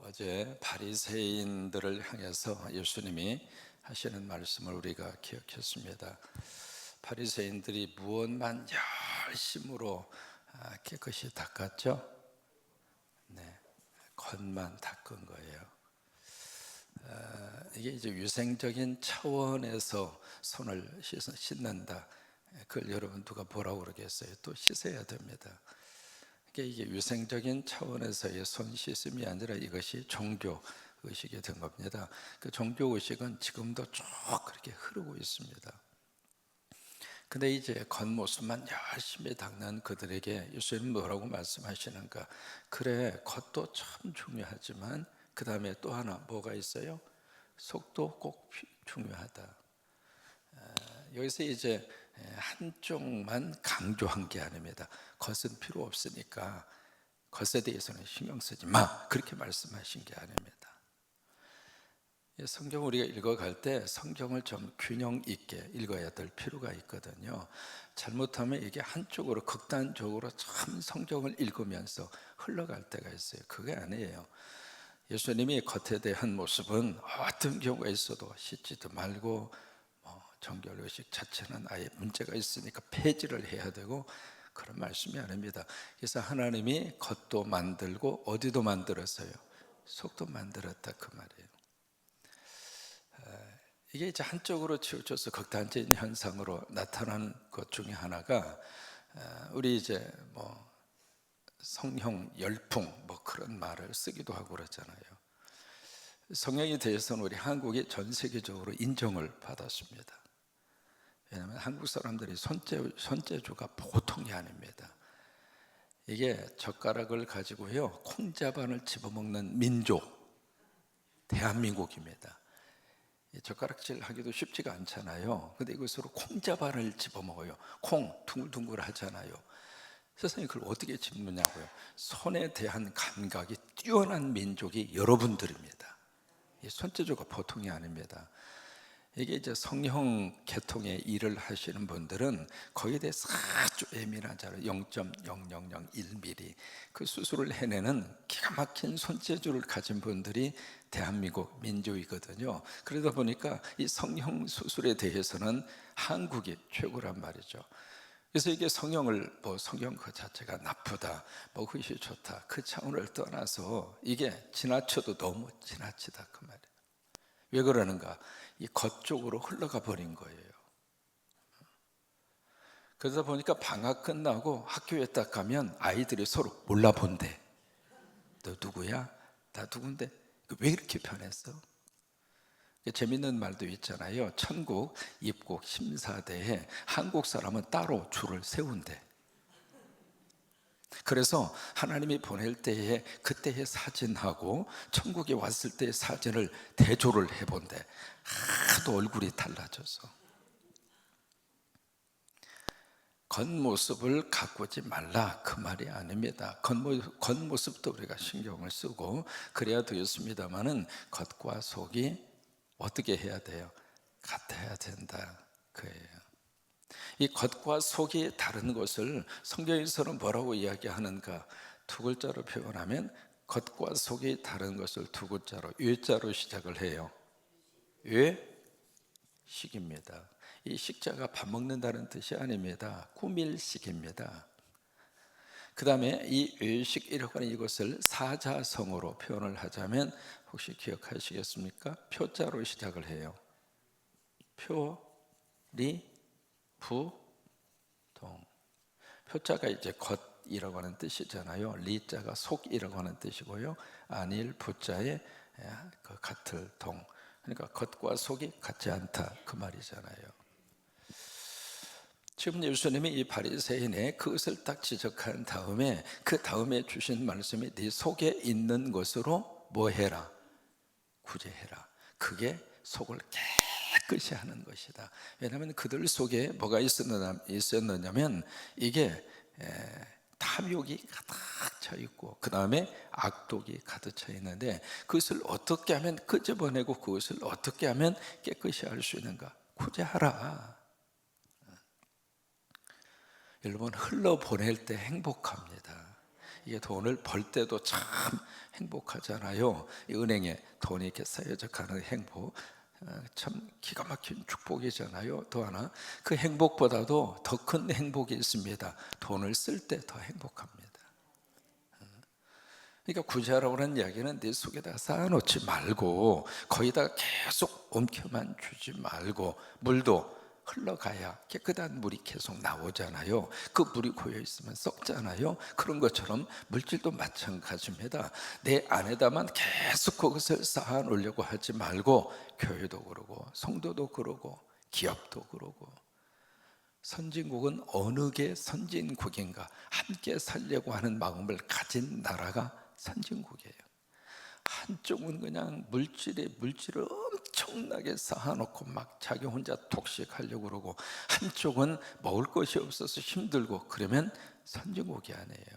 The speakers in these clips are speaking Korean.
어제 바리새인들을 향해서 예수님이 하시는 말씀을 우리가 기억했습니다. 바리새인들이 무엇만 열심으로 깨끗이 닦았죠? 네, 겉만 닦은 거예요. 이게 이제 위생적인 차원에서 손을 씻는다. 그걸 여러분 누가 뭐라고 그러겠어요? 또 씻어야 됩니다. 이게 위생적인 차원에서의 손 씻음이 아니라 이것이 종교 의식이 된 겁니다. 그 종교 의식은 지금도 쭉 그렇게 흐르고 있습니다. 근데 이제 겉모습만 열심히 닦는 그들에게 예수님은 뭐라고 말씀하시는가? 그래, 겉도 참 중요하지만 그 다음에 또 하나 뭐가 있어요? 속도 꼭 중요하다. 여기서 이제 한쪽만 강조한 게 아닙니다. 겉은 필요 없으니까 겉에 대해서는 신경 쓰지 마, 그렇게 말씀하신 게 아닙니다. 성경 우리가 읽어갈 때 성경을 좀 균형 있게 읽어야 될 필요가 있거든요. 잘못하면 이게 한쪽으로 극단적으로 참 성경을 읽으면서 흘러갈 때가 있어요. 그게 아니에요. 예수님이 겉에 대한 모습은 어떤 경우가 있어도 씻지도 말고 정결의식 자체는 아예 문제가 있으니까 폐지를 해야 되고 그런 말씀이 아닙니다. 그래서 하나님이 겉도 만들고 어디도 만들었어요? 속도 만들었다, 그 말이에요. 이게 이제 한쪽으로 치우쳐서 극단적인 현상으로 나타나는 것 중에 하나가 우리 이제 성형 열풍 그런 말을 쓰기도 하고 그러잖아요. 성형에 대해서는 우리 한국이 전 세계적으로 인정을 받았습니다. 왜냐하면 한국 사람들이 손재주가 보통이 아닙니다. 이게 젓가락을 가지고요 콩자반을 집어먹는 민족 대한민국입니다. 젓가락질 하기도 쉽지가 않잖아요. 근데 이것으로 콩자반을 집어먹어요. 콩 둥글둥글 하잖아요. 세상에 그걸 어떻게 집느냐고요. 손에 대한 감각이 뛰어난 민족이 여러분들입니다. 손재주가 보통이 아닙니다. 이게 이제 성형 계통의 일을 하시는 분들은 거기에 대해서 아주 예민하잖아요. 0.0001mm 그 수술을 해내는 기가 막힌 손재주를 가진 분들이 대한민국 민족이거든요. 그러다 보니까 이 성형 수술에 대해서는 한국이 최고란 말이죠. 그래서 이게 성형을 성형 그 자체가 나쁘다, 그것이 좋다, 그 차원을 떠나서 이게 지나쳐도 너무 지나치다, 그 말이에요. 왜 그러는가? 이 겉 쪽으로 흘러가 버린 거예요. 그러다 보니까 방학 끝나고 학교에 딱 가면 아이들이 서로 몰라본대. 너 누구야? 나 누군데? 왜 이렇게 변했어? 재밌는 말도 있잖아요. 천국 입국 심사대에 한국 사람은 따로 줄을 세운대. 그래서 하나님이 보낼 때에 그때의 사진하고 천국에 왔을 때의 사진을 대조를 해본대. 하도 얼굴이 달라져서. 겉모습을 가꾸지 말라, 그 말이 아닙니다. 겉모습도 우리가 신경을 쓰고 그래야 되겠습니다만은 겉과 속이 어떻게 해야 돼요? 같아야 된다, 그예요. 이 겉과 속이 다른 것을 성경에서는 뭐라고 이야기하는가? 두 글자로 표현하면 겉과 속이 다른 것을 두 글자로 외자로 시작을 해요. 외식입니다. 이 식자가 밥 먹는다는 뜻이 아닙니다. 꾸밀식입니다. 그 다음에 이 외식이라고 하는 이것을 사자성어로 표현을 하자면 혹시 기억하시겠습니까? 표자로 시작을 해요. 표, 리, 부, 동. 표자가 이제 겉이라고 하는 뜻이잖아요. 리자가 속이라고 하는 뜻이고요. 안일 부자에 그 같을 동. 그러니까 겉과 속이 같지 않다, 그 말이잖아요. 지금 예수님이 이 바리새인의 그것을 딱 지적한 다음에 그 다음에 주신 말씀이 네 속에 있는 것으로 뭐 해라? 구제해라. 그게 속을 깨끗이 하는 것이다. 왜냐하면 그들 속에 뭐가 있었느냐면 이게 탐욕이 가득 차 있고 그 다음에 악독이 가득 차 있는데 그것을 어떻게 하면 끄집어내고 그것을 어떻게 하면 깨끗이 할 수 있는가? 구제하라. 여러분 흘러보낼 때 행복합니다. 이게 돈을 벌 때도 참 행복하잖아요. 이 은행에 돈이 이렇게 쌓여져 가는 행복, 참 기가 막힌 축복이잖아요. 또 하나, 그 행복보다도 더 큰 행복이 있습니다. 돈을 쓸 때 더 행복합니다. 그러니까 구제하라고 하는 이야기는 네 속에다 쌓아놓지 말고 거기다가 계속 옮겨만 주지 말고, 물도 흘러가야 깨끗한 물이 계속 나오잖아요. 그 물이 고여 있으면 썩잖아요. 그런 것처럼 물질도 마찬가지입니다. 내 안에다만 계속 그것을 쌓아 놓으려고 하지 말고, 교회도 그러고 성도도 그러고 기업도 그러고, 선진국은 어느 게 선진국인가, 함께 살려고 하는 마음을 가진 나라가 선진국이에요. 한쪽은 그냥 물질을 엄청나게 쌓아놓고 막 자기 혼자 독식하려고 그러고, 한쪽은 먹을 것이 없어서 힘들고, 그러면 선진국이 아니에요.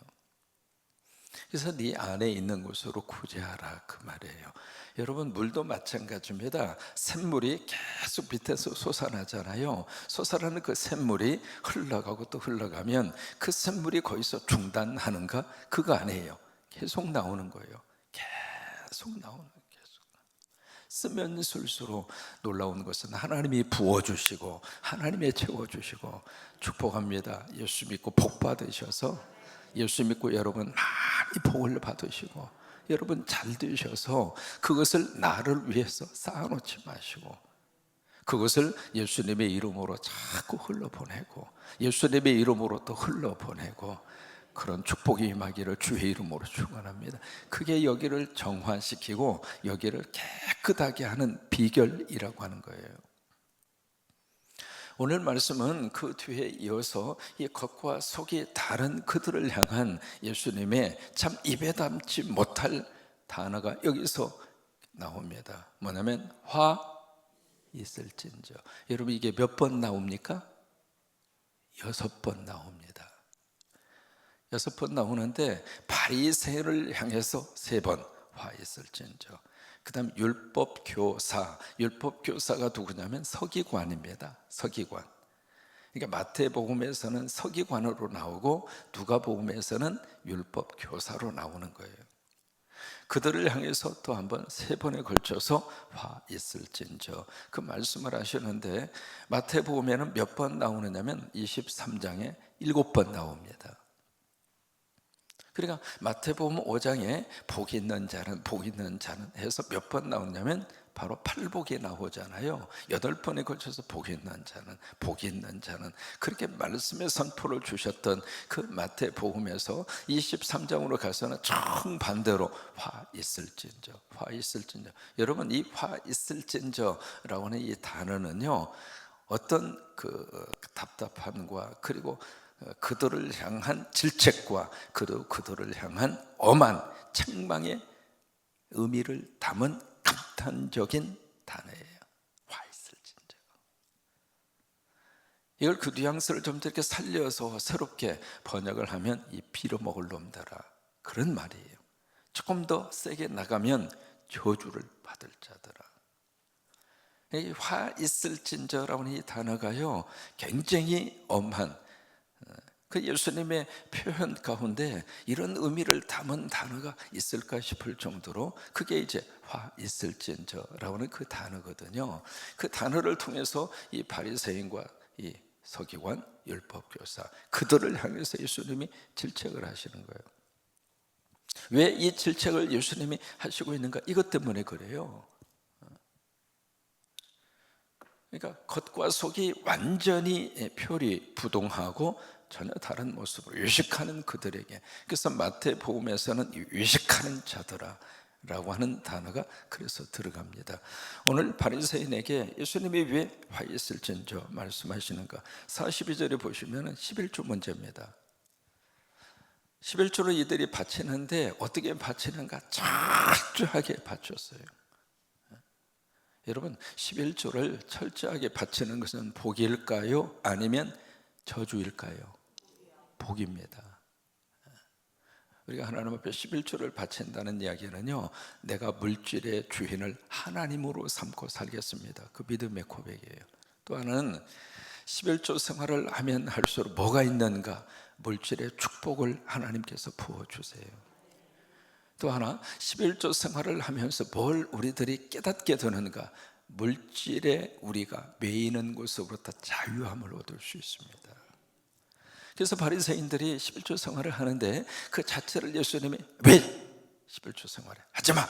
그래서 네 안에 있는 것으로 구제하라, 그 말이에요. 여러분, 물도 마찬가지입니다. 샘물이 계속 밑에서 솟아나잖아요. 솟아나는 그 샘물이 흘러가고 또 흘러가면 그 샘물이 거기서 중단하는가? 그거 아니에요. 계속 나오는 거예요. 계속 나오는 거예요. 계속. 쓰면 쓸수록 놀라운 것은 하나님이 부어주시고 하나님이 채워주시고, 축복합니다. 예수 믿고 복 받으셔서, 예수 믿고 여러분 많이 복을 받으시고, 여러분 잘 되셔서 그것을 나를 위해서 쌓아놓지 마시고, 그것을 예수님의 이름으로 자꾸 흘러보내고, 예수님의 이름으로 또 흘러보내고, 그런 축복이 임하기를 주의 이름으로 축원합니다. 그게 여기를 정화시키고 여기를 깨끗하게 하는 비결이라고 하는 거예요. 오늘 말씀은 그 뒤에 이어서 이 겉과 속이 다른 그들을 향한 예수님의 참 입에 담지 못할 단어가 여기서 나옵니다. 뭐냐면 화 있을진저. 여러분, 이게 몇 번 나옵니까? 6번 나옵니다. 6번 나오는데, 바리새인을 향해서 3번 화 있을진저. 그 다음 율법교사가 누구냐면 서기관입니다. 서기관. 그러니까 마태복음에서는 서기관으로 나오고 누가복음에서는 율법교사로 나오는 거예요. 그들을 향해서 또 한번 3번에 걸쳐서 화 있을진저, 그 말씀을 하시는데, 마태복음에는 몇 번 나오느냐면 23장에 7번 나옵니다. 그러니까 마태복음 5장에 복 있는 자는 해서 몇 번 나오냐면 바로 8복이 나오잖아요. 8번에 걸쳐서 복 있는 자는 그렇게 말씀의 선포를 주셨던 그 마태복음에서 23장으로 가서는 정반대로 화 있을진저. 여러분, 이 화 있을진저라고 하는 이 단어는요, 어떤 그 답답함과 그리고 그들을 향한 질책과 그들을 향한 엄한 책망의 의미를 담은 감탄적인 단어예요. 화 있을진저. 이걸 그 뉘앙스를 좀 이렇게 살려서 새롭게 번역을 하면 이 빌어먹을 놈들아, 그런 말이에요. 조금 더 세게 나가면 저주를 받을 자들아. 이 화 있을진저라고 하는 이 단어가요, 굉장히 엄한, 그 예수님의 표현 가운데 이런 의미를 담은 단어가 있을까 싶을 정도로, 그게 이제 화 있을진저라고 하는 그 단어거든요. 그 단어를 통해서 이 바리새인과 이 서기관, 율법교사, 그들을 향해서 예수님이 질책을 하시는 거예요. 왜 이 질책을 예수님이 하시고 있는가? 이것 때문에 그래요. 그러니까 겉과 속이 완전히 표리부동하고 전혀 다른 모습으로 외식하는 그들에게, 그래서 마태복음에서는 외식하는 자들아 라고 하는 단어가 그래서 들어갑니다. 오늘 바리새인에게 예수님이 왜 화 있을진저 말씀하시는가? 42절에 보시면 11조 문제입니다. 11조를 이들이 바치는데 어떻게 바치는가? 철저하게 바쳤어요. 여러분, 11조를 철저하게 바치는 것은 복일까요? 아니면 저주일까요? 복입니다. 우리가 하나님 앞에 11조를 바친다는 이야기는요, 내가 물질의 주인을 하나님으로 삼고 살겠습니다, 그 믿음의 고백이에요. 또 하나는 11조 생활을 하면 할수록 뭐가 있는가? 물질의 축복을 하나님께서 부어주세요. 또 하나, 11조 생활을 하면서 뭘 우리들이 깨닫게 되는가? 물질에 우리가 매이는 것으로부터 자유함을 얻을 수 있습니다. 그래서 바리새인들이 11조 생활을 하는데 그 자체를 예수님이 왜 11조 생활을 하지 마!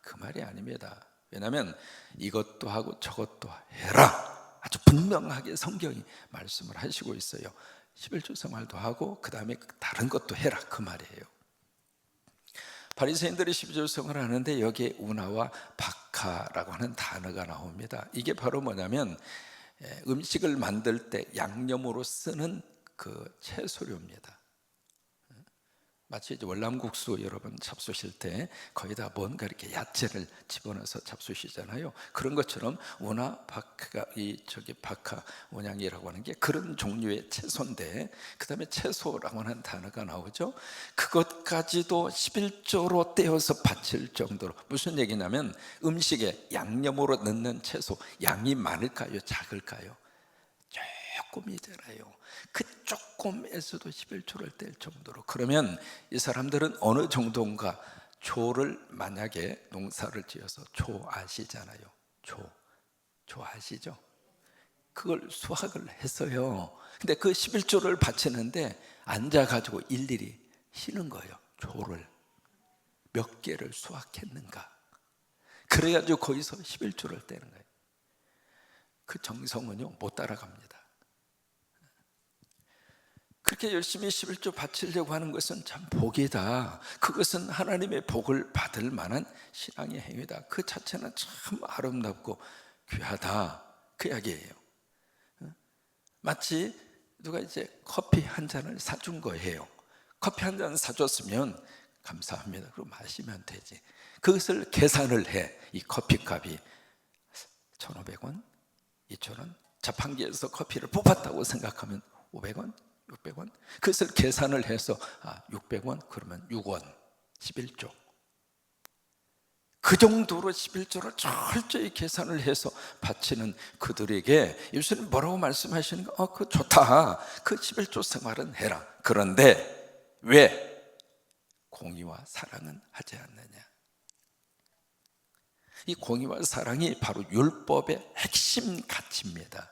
그 말이 아닙니다. 왜냐하면 이것도 하고 저것도 해라, 아주 분명하게 성경이 말씀을 하시고 있어요. 11조 생활도 하고 그 다음에 다른 것도 해라, 그 말이에요. 바리새인들이 11조 생활을 하는데 여기에 우나와 박하라고 하는 단어가 나옵니다. 이게 바로 뭐냐면 음식을 만들 때 양념으로 쓰는 그 채소류입니다. 마치 이제 월남국수 여러분 잡수실 때 거기다 뭔가 이렇게 야채를 집어넣어서 잡수시잖아요. 그런 것처럼 우나 박하, 박하 원양이라고 하는 게 그런 종류의 채소인데, 그 다음에 채소라고 하는 단어가 나오죠. 그것까지도 11조로 떼어서 바칠 정도로, 무슨 얘기냐면 음식에 양념으로 넣는 채소 양이 많을까요, 작을까요? 조금이잖아요. 그 조금에서도 11조를 뗄 정도로. 그러면 이 사람들은 어느 정도인가? 조를 만약에 농사를 지어서 조 아시잖아요. 조 아시죠? 그걸 수확을 했어요. 근데 그 11조를 바치는데 앉아가지고 일일이 쉬는 거예요. 조를 몇 개를 수확했는가. 그래가지고 거기서 11조를 떼는 거예요. 그 정성은요 못 따라갑니다. 그렇게 열심히 11조 바치려고 하는 것은 참 복이다. 그것은 하나님의 복을 받을 만한 신앙의 행위다. 그 자체는 참 아름답고 귀하다, 그 이야기예요. 마치 누가 이제 커피 한 잔을 사준 거예요. 커피 한 잔 사줬으면 감사합니다, 그럼 마시면 되지. 그것을 계산을 해. 이 커피값이 1,500원, 2,000원, 자판기에서 커피를 뽑았다고 생각하면 500원, 600원, 그것을 계산을 해서 600원, 그러면 6원, 11조. 그 정도로 11조를 철저히 계산을 해서 바치는 그들에게 예수님 뭐라고 말씀하시는가? 그거 좋다, 그 11조 생활은 해라. 그런데 왜 공의와 사랑은 하지 않느냐? 이 공의와 사랑이 바로 율법의 핵심 가치입니다.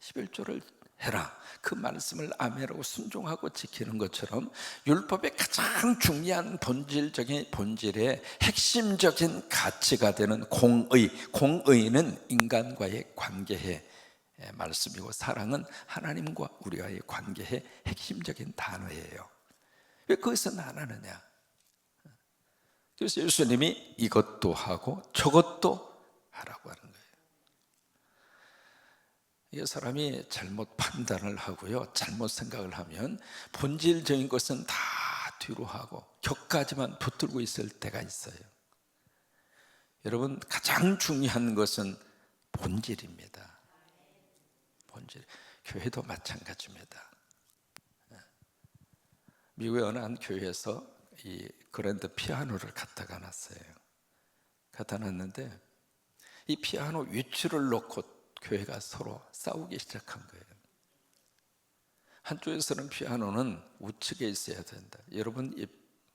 11조를 해라, 그 말씀을 아멘하고 순종하고 지키는 것처럼 율법의 가장 중요한 본질의 핵심적인 가치가 되는 공의는 인간과의 관계의 말씀이고, 사랑은 하나님과 우리와의 관계의 핵심적인 단어예요. 왜 그것은 안 하느냐? 그래서 예수님이 이것도 하고 저것도 하라고 하는 거예요. 이 사람이 잘못 판단을 하고요, 잘못 생각을 하면 본질적인 것은 다 뒤로 하고 격까지만 붙들고 있을 때가 있어요. 여러분, 가장 중요한 것은 본질입니다. 본질. 교회도 마찬가지입니다. 미국의 어느 한 교회에서 이 그랜드 피아노를 갖다가 놨어요. 갖다 놨는데 이 피아노 위치를 놓고 교회가 서로 싸우기 시작한 거예요. 한쪽에서는 피아노는 우측에 있어야 된다. 여러분 이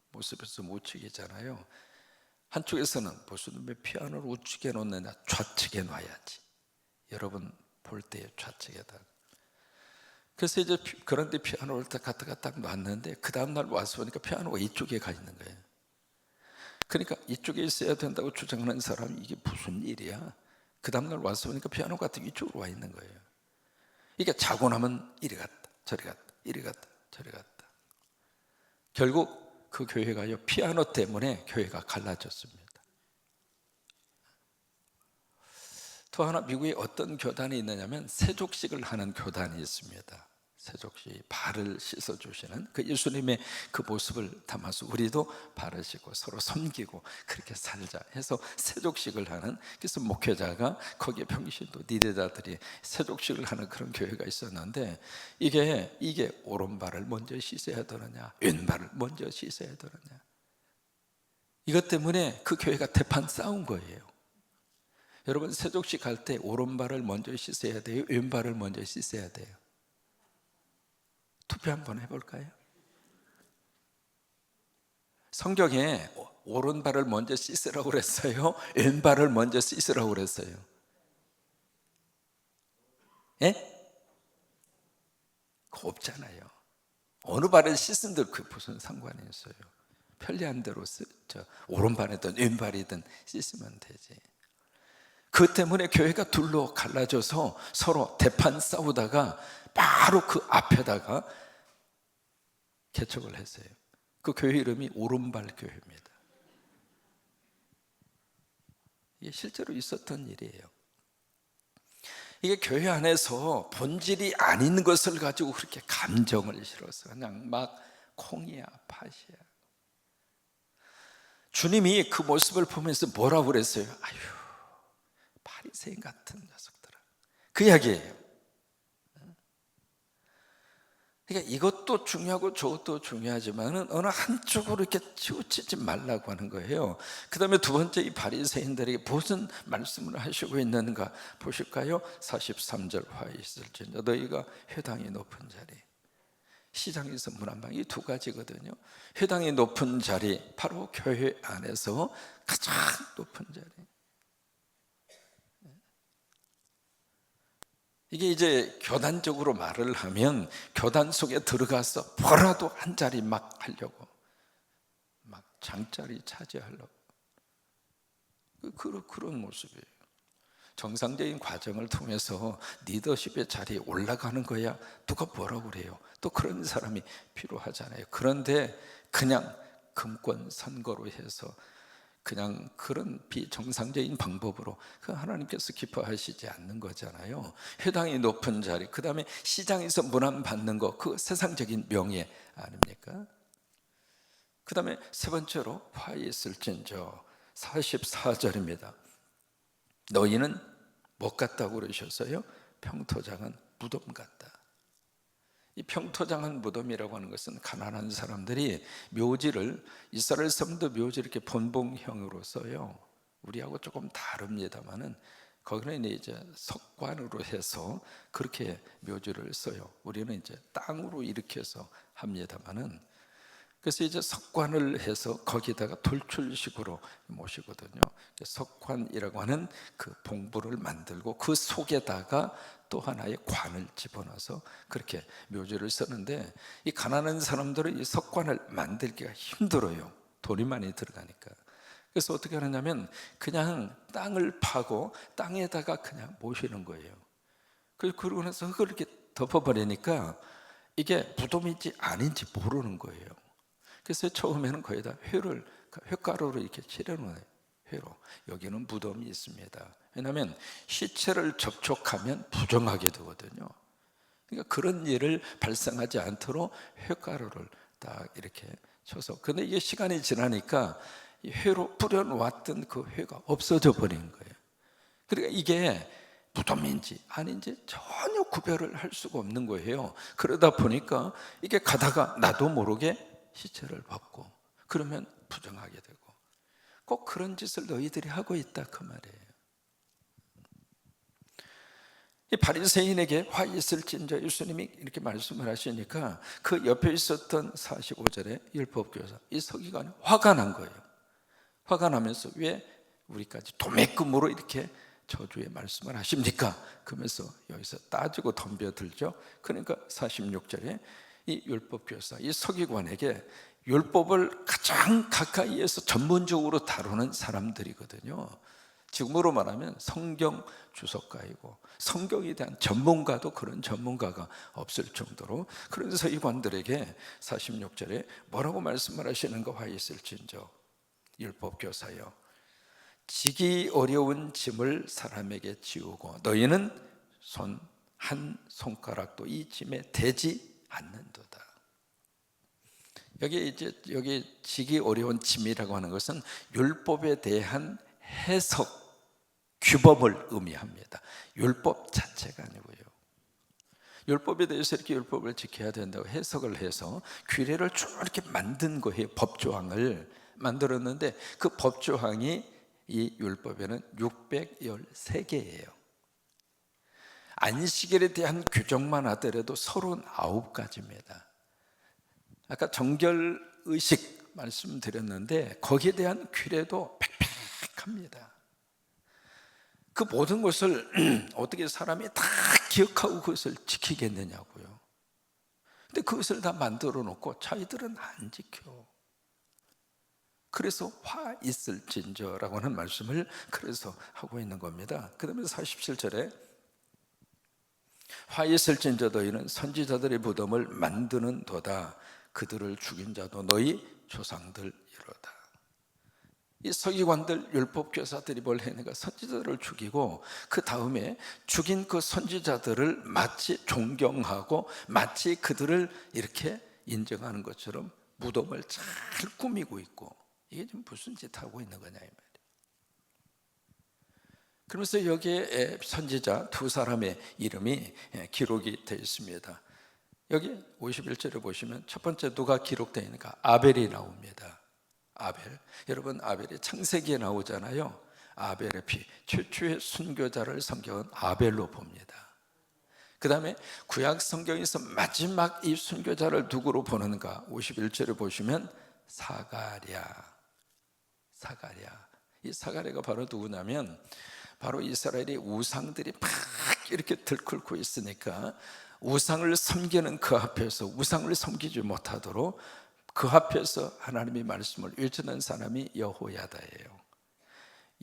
모습에서 우측이잖아요. 한쪽에서는 무슨 왜 피아노를 우측에 놓느냐, 좌측에 놔야지. 여러분 볼 때 좌측에다. 그래서 이제 그런데 피아노를 갖다가 딱 놨는데 그 다음날 와서 보니까 피아노가 이쪽에 가 있는 거예요. 그러니까 이쪽에 있어야 된다고 주장하는 사람이 이게 무슨 일이야? 그 다음날 와서 보니까 피아노가 이쪽으로 와 있는 거예요. 이게 자고 나면 이리 갔다 저리 갔다 이리 갔다 저리 갔다. 결국 그 교회가요, 피아노 때문에 교회가 갈라졌습니다. 또 하나 미국에 어떤 교단이 있느냐면 세족식을 하는 교단이 있습니다. 세족식, 발을 씻어주시는 그 예수님의 그 모습을 담아서 우리도 발을 씻고 서로 섬기고 그렇게 살자 해서 세족식을 하는, 그래서 목회자가 거기에 평신도 니대자들이 세족식을 하는 그런 교회가 있었는데 이게 오른발을 먼저 씻어야 되느냐 왼발을 먼저 씻어야 되느냐, 이것 때문에 그 교회가 대판 싸운 거예요. 여러분, 세족식 할 때 오른발을 먼저 씻어야 돼요, 왼발을 먼저 씻어야 돼요? 투표 한번 해볼까요? 성경에 오른발을 먼저 씻으라고 그랬어요? 왼발을 먼저 씻으라고 그랬어요? 예? 그거 없잖아요. 어느 발을 씻은들 그 무슨 상관이 있어요? 편리한 대로 오른발이든 왼발이든 씻으면 되지. 그 때문에 교회가 둘로 갈라져서 서로 대판 싸우다가 바로 그 앞에다가 개척을 했어요. 그 교회 이름이 오른발 교회입니다. 이게 실제로 있었던 일이에요. 이게 교회 안에서 본질이 아닌 것을 가지고 그렇게 감정을 실어서 그냥 막 콩이야 팥이야. 주님이 그 모습을 보면서 뭐라고 그랬어요? 아유, 바리새인 같은 녀석들아. 그 이야기예요. 그러니까 이것도 중요하고 저것도 중요하지만 어느 한쪽으로 이렇게 치우치지 말라고 하는 거예요. 그 다음에 두 번째, 이 바리새인들에게 무슨 말씀을 하시고 있는가 보실까요? 43절 화 있을지니 너희가 회당이 높은 자리, 시장에서 문안방, 이 두 가지거든요. 회당이 높은 자리, 바로 교회 안에서 가장 높은 자리. 이게 이제 교단적으로 말을 하면 교단 속에 들어가서 뭐라도 한 자리 막 하려고, 막 장자리 차지하려고, 그런 모습이에요. 정상적인 과정을 통해서 리더십의 자리에 올라가는 거야 누가 뭐라고 그래요? 또 그런 사람이 필요하잖아요. 그런데 그냥 금권 선거로 해서 그냥 그런 비정상적인 방법으로 그 하나님께서 기뻐하시지 않는 거잖아요. 회당이 높은 자리, 그 다음에 시장에서 문안 받는 거, 그 세상적인 명예 아닙니까? 그 다음에 세 번째로 화 있을진저 44절입니다. 너희는 못 같다고 그러셨어요? 평토장은 무덤 같다. 이 평토장한 무덤이라고 하는 것은 가난한 사람들이 묘지를, 이스라엘 사람도 묘지를 이렇게 본봉형으로 써요. 우리하고 조금 다릅니다만은 거기는 이제 석관으로 해서 그렇게 묘지를 써요. 우리는 이제 땅으로 이렇게 해서 합니다만은, 그래서 이제 석관을 해서 거기다가 돌출식으로 모시거든요. 석관이라고 하는 그 봉부를 만들고 그 속에다가 또 하나의 관을 집어넣어서 그렇게 묘지를 쓰는데, 이 가난한 사람들은 이 석관을 만들기가 힘들어요. 돈이 많이 들어가니까. 그래서 어떻게 하느냐면 그냥 땅을 파고 땅에다가 그냥 모시는 거예요. 그러고 나서 흙을 이렇게 덮어버리니까 이게 무덤인지 아닌지 모르는 거예요. 그래서 처음에는 거기다 홧가루로 이렇게 칠해놓아요. 회로. 여기는 무덤이 있습니다. 왜냐하면 시체를 접촉하면 부정하게 되거든요. 그러니까 그런 일을 발생하지 않도록 홧가루를 딱 이렇게 쳐서, 근데 이게 시간이 지나니까 이 회로 뿌려놓았던 그 회가 없어져 버린 거예요. 그러니까 이게 무덤인지 아닌지 전혀 구별을 할 수가 없는 거예요. 그러다 보니까 이게 가다가 나도 모르게 시체를 받고 그러면 부정하게 되고, 꼭 그런 짓을 너희들이 하고 있다 그 말이에요. 이 바리새인에게 화 있을진저 예수님이 이렇게 말씀을 하시니까 그 옆에 있었던 45절의 율법교사 이 서기관이 화가 난 거예요. 화가 나면서 왜 우리까지 도매금으로 이렇게 저주의 말씀을 하십니까? 그러면서 여기서 따지고 덤벼들죠. 그러니까 46절에 이 율법교사, 이 서기관에게 율법을 가장 가까이에서 전문적으로 다루는 사람들이거든요. 지금으로 말하면 성경 주석가이고 성경에 대한 전문가도 그런 전문가가 없을 정도로, 그런 서기관들에게 46절에 뭐라고 말씀을 하시는가 화 있을진저 율법교사여, 지기 어려운 짐을 사람에게 지우고 너희는 한 손가락도 이 짐에 대지 않는도다. 여기 지기 어려운 짐이라고 하는 것은 율법에 대한 해석, 규범을 의미합니다. 율법 자체가 아니고요. 율법에 대해서 이렇게 율법을 지켜야 된다고 해석을 해서 규례를 쭉 이렇게 만든 거예요. 법조항을 만들었는데 그 법조항이 이 율법에는 613개예요. 안식일에 대한 규정만 하더라도 39가지입니다. 아까 정결의식 말씀드렸는데 거기에 대한 규례도 빽빽합니다. 그 모든 것을 어떻게 사람이 다 기억하고 그것을 지키겠느냐고요. 근데 그것을 다 만들어 놓고 자기들은 안 지켜. 그래서 화 있을진저라고 하는 말씀을 그래서 하고 있는 겁니다. 그 다음에 47절에 화 있을진저 너희는 선지자들의 무덤을 만드는 도다. 그들을 죽인 자도 너희 조상들이로다. 이 서기관들 율법교사들이 뭘 했는가? 선지자들을 죽이고 그 다음에 죽인 그 선지자들을 마치 존경하고 마치 그들을 이렇게 인정하는 것처럼 무덤을 잘 꾸미고 있고, 이게 지금 무슨 짓 하고 있는 거냐 이 말이에요. 그러면서 여기에 선지자 두 사람의 이름이 기록이 되어 있습니다. 여기 51절에 보시면 첫 번째 누가 기록되어 있는가? 아벨이 나옵니다. 아벨, 여러분 아벨이 창세기에 나오잖아요. 아벨의 피, 최초의 순교자를 성경은 아벨로 봅니다. 그 다음에 구약 성경에서 마지막 이 순교자를 누구로 보는가? 51절에 보시면 사가랴. 이 사가랴가 바로 누구냐면 바로 이스라엘의 우상들이 막 이렇게 들끓고 있으니까 우상을 섬기는 그 앞에서 우상을 섬기지 못하도록 그 앞에서 하나님의 말씀을 외치는 사람이 여호야다예요.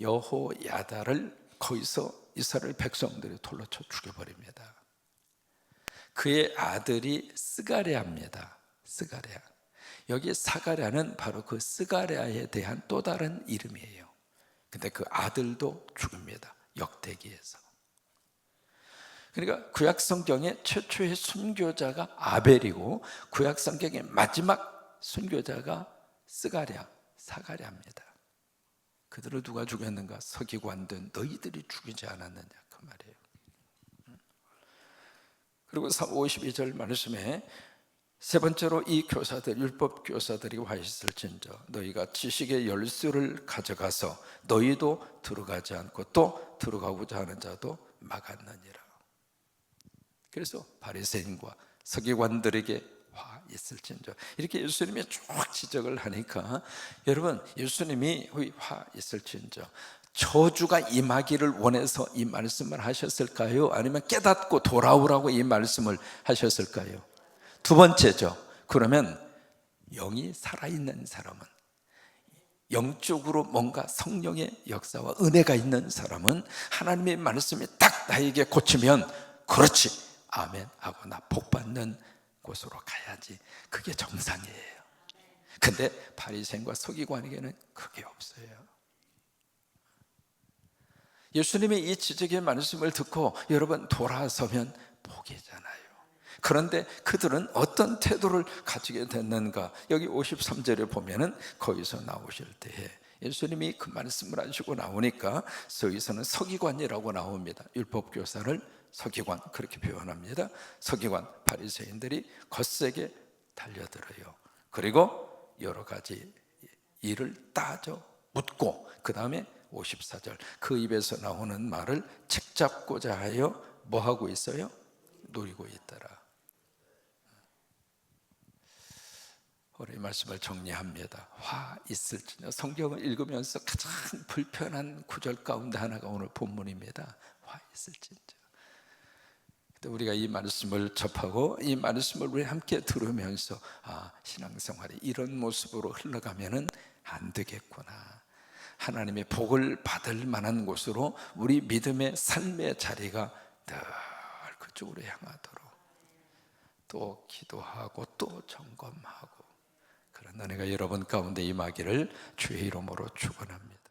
여호야다를 거기서 이스라엘 백성들이 돌로 쳐 죽여버립니다. 그의 아들이 스가랴입니다. 스가랴. 여기 사가랴는 바로 그 스가랴에 대한 또 다른 이름이에요. 근데 그 아들도 죽습니다. 역대기에서. 그러니까 구약 성경의 최초의 순교자가 아벨이고 구약 성경의 마지막 순교자가 스가랴, 사가랴입니다. 그들을 누가 죽였는가? 서기관들 너희들이 죽이지 않았느냐 그 말이에요. 그리고 52절 말씀에 세 번째로 이 교사들, 율법 교사들이 와 있을진저 너희가 지식의 열쇠를 가져가서 너희도 들어가지 않고 또 들어가고자 하는 자도 막았느니라. 그래서 바리새인과 서기관들에게 화 있을진저 이렇게 예수님이 쭉 지적을 하니까 여러분 예수님이 화 있을진저 저주가 임하기를 원해서 이 말씀을 하셨을까요? 아니면 깨닫고 돌아오라고 이 말씀을 하셨을까요? 두 번째죠. 그러면 영이 살아있는 사람은, 영적으로 뭔가 성령의 역사와 은혜가 있는 사람은 하나님의 말씀이 딱 나에게 고치면 그렇지 아멘 하고 나 복받는 곳으로 가야지. 그게 정상이에요. 근데 바리새인과 서기관에게는 그게 없어요. 예수님의 이 지적의 말씀을 듣고 여러분 돌아서면 복이잖아요. 그런데 그들은 어떤 태도를 가지게 됐는가? 여기 53절에 보면은 거기서 나오실 때에 예수님이 그 말씀을 하시고 나오니까 여기서는 서기관이라고 나옵니다. 율법교사를 서기관 그렇게 표현합니다. 서기관 바리새인들이 거세게 달려들어요. 그리고 여러 가지 일을 따져 묻고 그 다음에 54절 그 입에서 나오는 말을 책잡고자 하여 뭐 하고 있어요? 노리고 있더라. 우리 말씀을 정리합니다. 화 있을지냐. 성경을 읽으면서 가장 불편한 구절 가운데 하나가 오늘 본문입니다. 화 있을지냐. 우리가 이 말씀을 접하고 이 말씀을 우리 함께 들으면서 신앙생활이 이런 모습으로 흘러가면은 안 되겠구나. 하나님의 복을 받을 만한 곳으로 우리 믿음의 삶의 자리가 늘 그쪽으로 향하도록 또 기도하고 또 점검하고 그런 은혜가 여러분 가운데 임하기를 주의 이름으로 축원합니다.